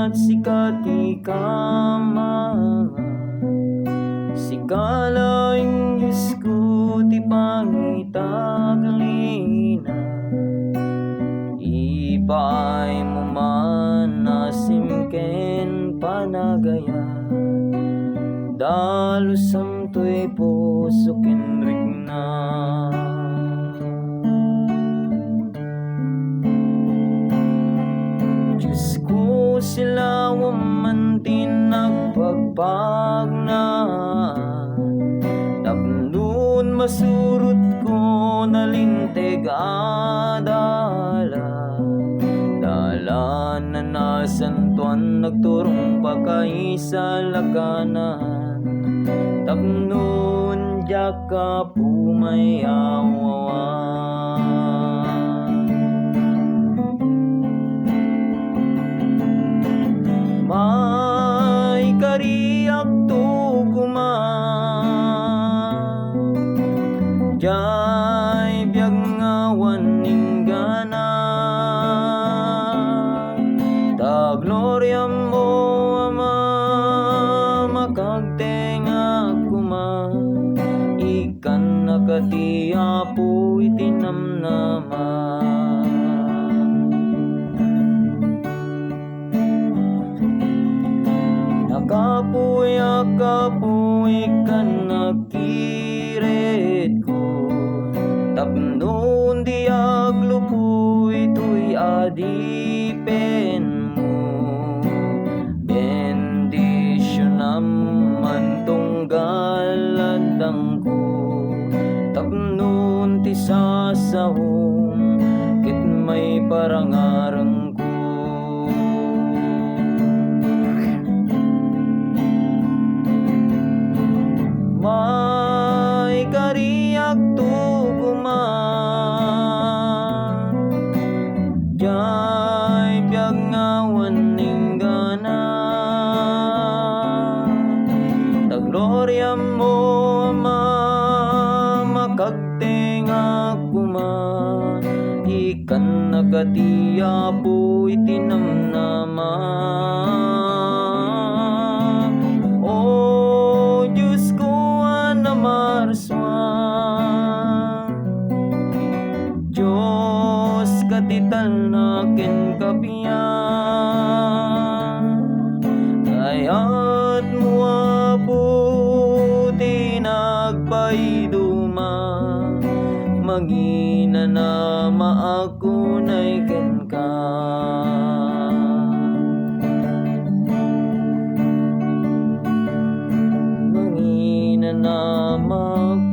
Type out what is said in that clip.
at sikat ikama. Sikalaing Diyos ko ti pangitaglina. Ipaay mo man nasimken panagayat. Dalusam to'y puso kinrigna. Diyos ko sila waman tinagpagpagnaan. Tapnon masurot ko nalinteg adala. Dala na nasantuan nagturong pagkaisa lakanan. Tapnon jaka pumayawawan. May kariyak to kuman, jay biyag ngawan ninggana. Ta gloria mo ama makagtenga kuman. Ikan nakatiapo itinamnaman. Kapuy kan nakiret ko. Tapnon di aglupoy to'y adipen mo. Bendisyon naman tunggal landang ko. Tapnon ti sasahong kit may parangarang ko. May kariyak to kuman, jay biyag ngawan ninggana. Ta gloria mo ama makagtenga kuman. Ikan nakatiapo itinamnaman. Diyos katital nakin kapiyan. Kaya't mo aputi nagpaiduma. Mangina na maakunay ken ka. Mangina na maakunay